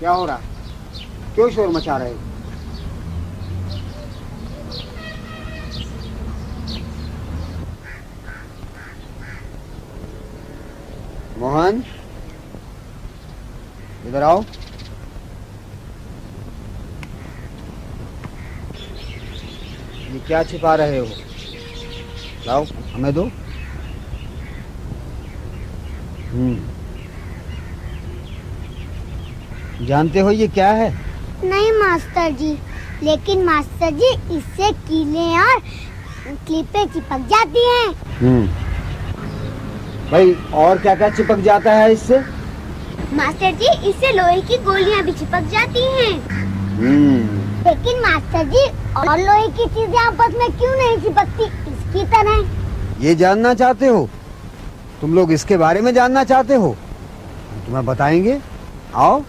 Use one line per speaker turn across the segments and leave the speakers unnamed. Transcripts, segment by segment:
क्या हो रहा है? क्यों शोर मचा रहे हो? मोहन, इधर आओ। ये क्या छिपा रहे हो? लाओ, हमें दो। जानते हो ये क्या है?
नहीं मास्टर जी, लेकिन मास्टर जी इससे कीलें और क्लिपें चिपक जाती हैं।
भाई और क्या क्या चिपक जाता है इससे?
मास्टर जी इससे लोहे की गोलियां भी चिपक जाती हैं। लेकिन मास्टर जी और लोहे की चीजें आपस में क्यों नहीं चिपकती इसकी तरह?
ये जानना चाहते हो? तुम लोग इसके बारे में जानना चाहते हो? हम तुम्हें बताएंगे, आओ।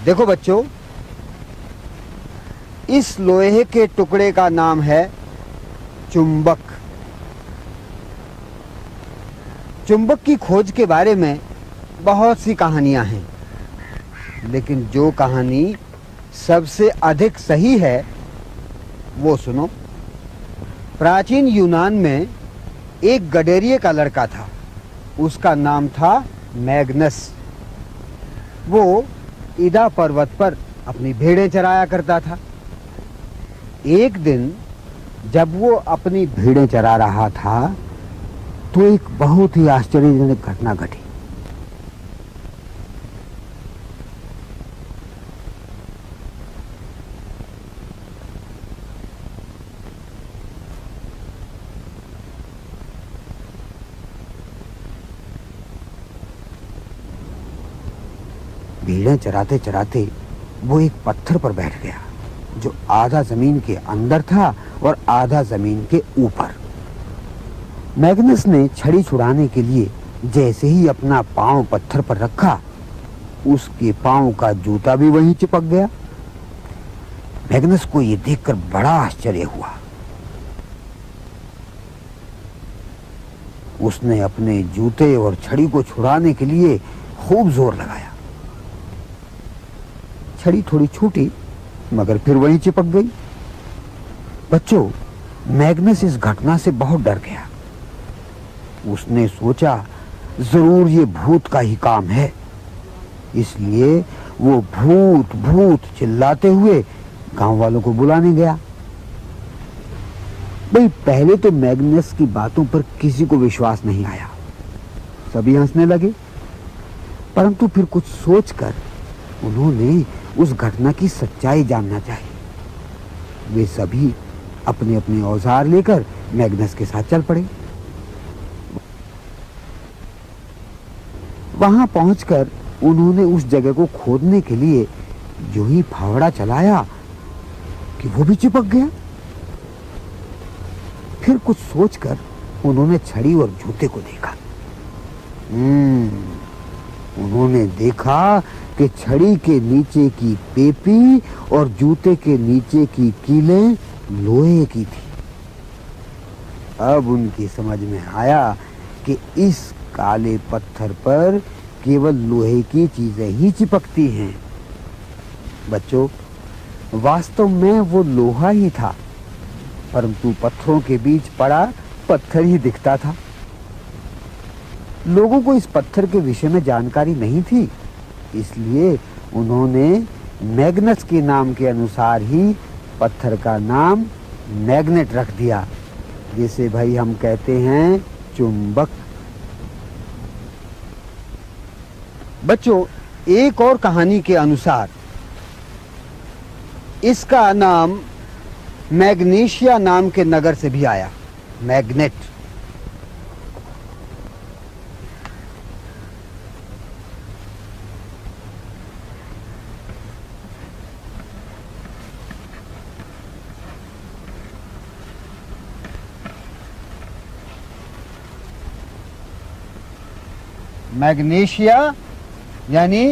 देखो बच्चों, इस लोहे के टुकड़े का नाम है चुंबक। चुंबक की खोज के बारे में बहुत सी कहानियां हैं, लेकिन जो कहानी सबसे अधिक सही है वो सुनो। प्राचीन यूनान में एक गडेरिये का लड़का था। उसका नाम था मैग्नस। वो इदा पर्वत पर अपनी भेड़ें चराया करता था। एक दिन जब वो अपनी भेड़ें चरा रहा था तो एक बहुत ही आश्चर्यजनक घटना घटी। भेड़ें चराते चराते वो एक पत्थर पर बैठ गया जो आधा जमीन के अंदर था और आधा जमीन के ऊपर। मैग्नस ने छड़ी छुड़ाने के लिए जैसे ही अपना पांव पत्थर पर रखा, उसके पांव का जूता भी वहीं चिपक गया। मैग्नस को यह देखकर बड़ा आश्चर्य हुआ। उसने अपने जूते और छड़ी को छुड़ाने के लिए खूब जोर लगाया। छड़ी थोड़ी छूटी मगर फिर वहीं चिपक गई। बच्चों, मैग्नस इस घटना से बहुत डर गया। उसने सोचा जरूर ये भूत का ही काम है, इसलिए वो भूत भूत चिल्लाते हुए गांव वालों को बुलाने गया। भाई पहले तो मैग्नस की बातों पर किसी को विश्वास नहीं आया। सभी हंसने लगे, परंतु फिर कुछ सोचकर उन्होंने उस घटना की सच्चाई जानना चाहिए। वे सभी अपने अपने औजार लेकर मैग्नस के साथ चल पड़े। वहां पहुंचकर उन्होंने उस जगह को खोदने के लिए जो ही फावड़ा चलाया कि वो भी चिपक गया। फिर कुछ सोचकर उन्होंने छड़ी और जूते को देखा। उन्होंने देखा कि छड़ी के नीचे की पेपी और जूते के नीचे की कीलें लोहे की थी। अब उनकी समझ में आया कि इस काले पत्थर पर केवल लोहे की चीजें ही चिपकती हैं। बच्चों, वास्तव में वो लोहा ही था, परंतु पत्थरों के बीच पड़ा पत्थर ही दिखता था। लोगों को इस पत्थर के विषय में जानकारी नहीं थी, इसलिए उन्होंने मैग्नस के नाम के अनुसार ही पत्थर का नाम मैग्नेट रख दिया, जिसे भाई हम कहते हैं चुंबक। बच्चों, एक और कहानी के अनुसार इसका नाम मैग्नीशिया नाम के नगर से भी आया, मैग्नेट। मैग्नीशिया यानी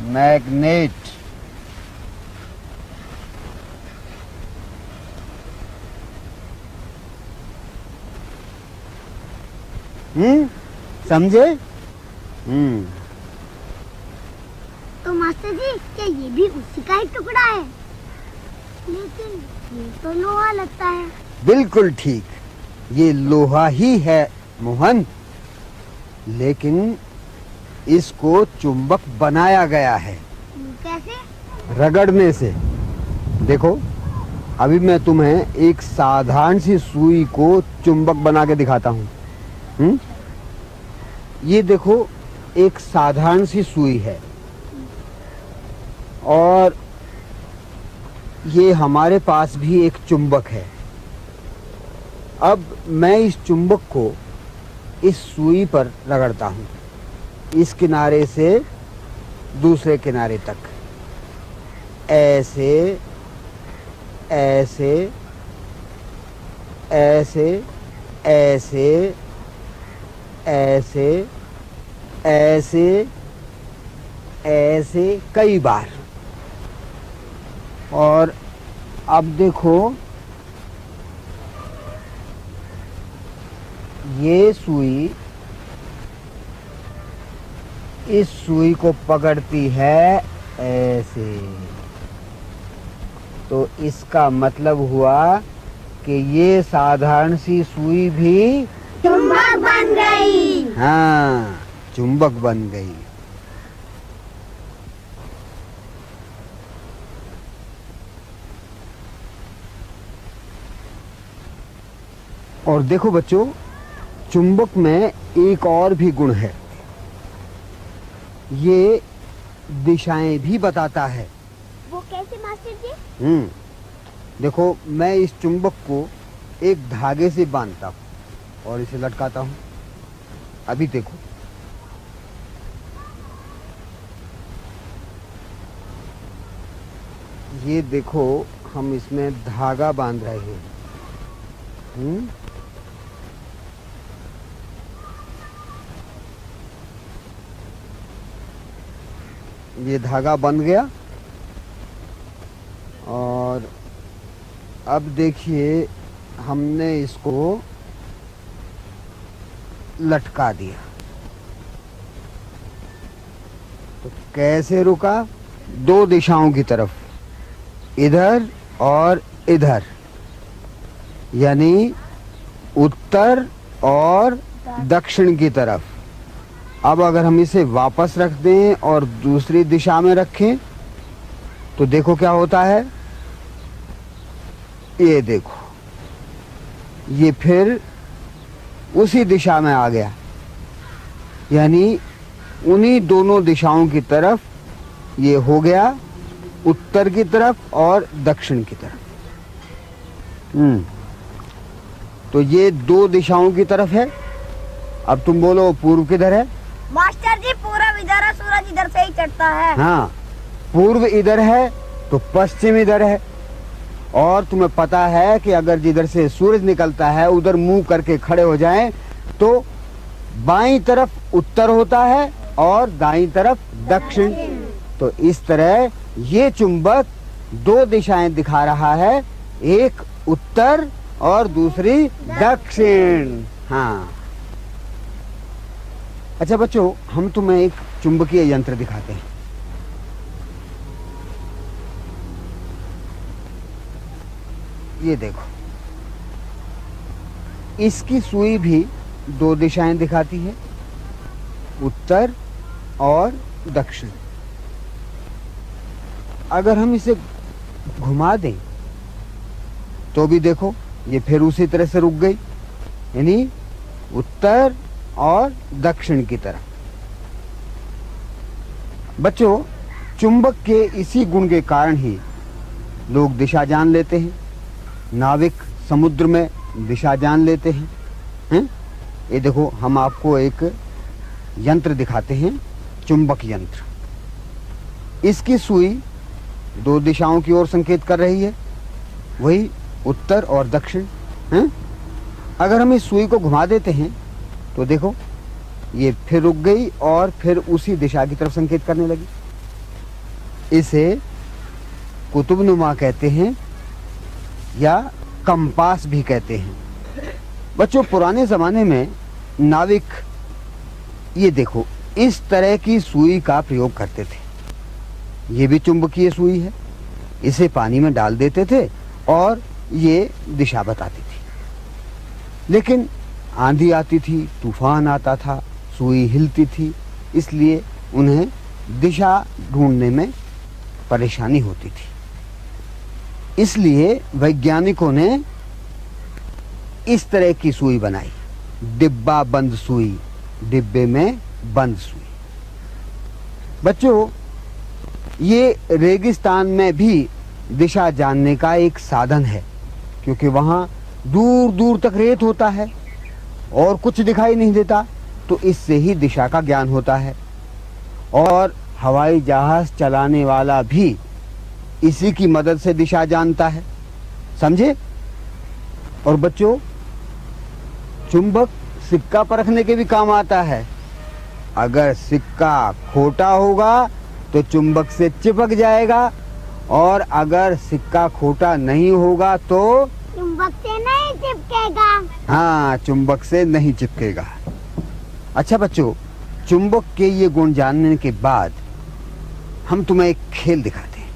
मैग्नेट। समझे?
तो मास्टर जी क्या ये भी उसी का एक टुकड़ा है? लेकिन ये तो लोहा लगता है।
बिल्कुल ठीक, ये लोहा ही है मोहन, लेकिन इसको चुंबक बनाया गया है।
कैसे?
रगड़ने से। देखो, अभी मैं तुम्हें एक साधारण सी सुई को चुंबक बना के दिखाता हूँ। ये देखो, एक साधारण सी सुई है और ये हमारे पास भी एक चुंबक है। अब मैं इस चुंबक को इस सुई पर रगड़ता हूँ, इस किनारे से दूसरे किनारे तक, ऐसे ऐसे ऐसे ऐसे ऐसे ऐसे ऐसे कई बार। और अब देखो, ये सुई इस सुई को पकड़ती है ऐसे, तो इसका मतलब हुआ कि ये साधारण सी सुई भी
चुंबक बन गई।
हाँ, चुंबक बन गई। और देखो बच्चों, चुंबक में एक और भी गुण है, ये दिशाएं भी बताता है।
वो कैसे मास्टर जी?
देखो, मैं इस चुंबक को एक धागे से बांधता हूँ और इसे लटकाता हूँ। अभी देखो, ये देखो, हम इसमें धागा बांध रहे हैं। ये धागा बंध गया और अब देखिए, हमने इसको लटका दिया। तो कैसे रुका? दो दिशाओं की तरफ, इधर और इधर, यानी उत्तर और दक्षिण की तरफ। अब अगर हम इसे वापस रख दें और दूसरी दिशा में रखें तो देखो क्या होता है। ये देखो, ये फिर उसी दिशा में आ गया, यानी उन्हीं दोनों दिशाओं की तरफ ये हो गया, उत्तर की तरफ और दक्षिण की तरफ। तो ये दो दिशाओं की तरफ है। अब तुम बोलो, पूर्व किधर है?
मास्टर जी, पूरब इधर है, सूरज इधर से ही चढ़ता है।
हाँ, पूर्व इधर है तो पश्चिम इधर है। और तुम्हें पता है कि अगर जिधर से सूरज निकलता है उधर मुंह करके खड़े हो जाएं तो बाईं तरफ उत्तर होता है और दाईं तरफ दक्षिण। तो इस तरह ये चुंबक दो दिशाएं दिखा रहा है, एक उत्तर और दूसरी दक्षिण। हाँ, अच्छा बच्चों, हम तुम्हें एक चुंबकीय यंत्र दिखाते हैं। ये देखो, इसकी सुई भी दो दिशाएं दिखाती है, उत्तर और दक्षिण। अगर हम इसे घुमा दें तो भी देखो, ये फिर उसी तरह से रुक गई, यानी उत्तर और दक्षिण की तरफ। बच्चों, चुंबक के इसी गुण के कारण ही लोग दिशा जान लेते हैं, नाविक समुद्र में दिशा जान लेते हैं। ये देखो, हम आपको एक यंत्र दिखाते हैं, चुंबक यंत्र। इसकी सुई दो दिशाओं की ओर संकेत कर रही है, वही उत्तर और दक्षिण। अगर हम इस सुई को घुमा देते हैं तो देखो, ये फिर रुक गई और फिर उसी दिशा की तरफ संकेत करने लगी। इसे कुतुबनुमा कहते हैं या कंपास भी कहते हैं। बच्चों, पुराने ज़माने में नाविक ये देखो इस तरह की सुई का प्रयोग करते थे। ये भी चुंबकीय सुई है। इसे पानी में डाल देते थे और ये दिशा बताती थी। लेकिन आंधी आती थी, तूफान आता था, सुई हिलती थी, इसलिए उन्हें दिशा ढूंढने में परेशानी होती थी। इसलिए वैज्ञानिकों ने इस तरह की सुई बनाई, डिब्बा बंद सुई, डिब्बे में बंद सुई। बच्चों, ये रेगिस्तान में भी दिशा जानने का एक साधन है, क्योंकि वहां दूर दूर तक रेत होता है और कुछ दिखाई नहीं देता, तो इससे ही दिशा का ज्ञान होता है। और हवाई जहाज चलाने वाला भी इसी की मदद से दिशा जानता है, समझे? और बच्चों, चुंबक सिक्का परखने के भी काम आता है। अगर सिक्का खोटा होगा तो चुंबक से चिपक जाएगा, और अगर सिक्का खोटा नहीं होगा तो
चुंबक से नहीं चिपकेगा।
हाँ, चुंबक से नहीं चिपकेगा। अच्छा बच्चों, चुंबक के ये गुण जानने के बाद हम तुम्हें एक खेल दिखाते हैं।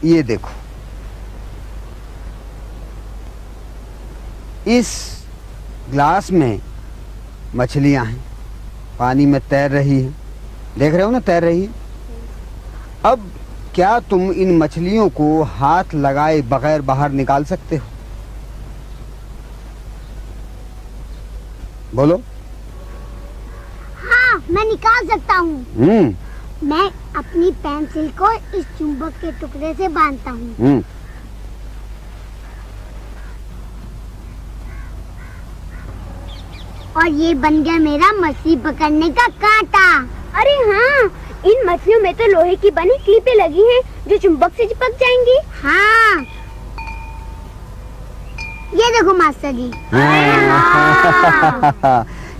ये देखो, इस ग्लास में मछलियां हैं, पानी में तैर रही हैं। देख रहे हो ना, तैर रही है। अब क्या तुम इन मछलियों को हाथ लगाए बगैर बाहर निकाल सकते हो? बोलो।
हाँ, मैं निकाल सकता हूँ। मैं अपनी पेंसिल को इस चुंबक के टुकड़े से बांधता हूँ। और ये बन गया मेरा मछली पकड़ने का कांटा।
अरे हाँ, इन मछलियों में तो लोहे की बनी क्लिपें लगी हैं जो चुंबक से चिपक जाएंगी।
हाँ, ये देखो मास्टर जी।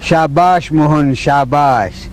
शाबाश मोहन, शाबाश।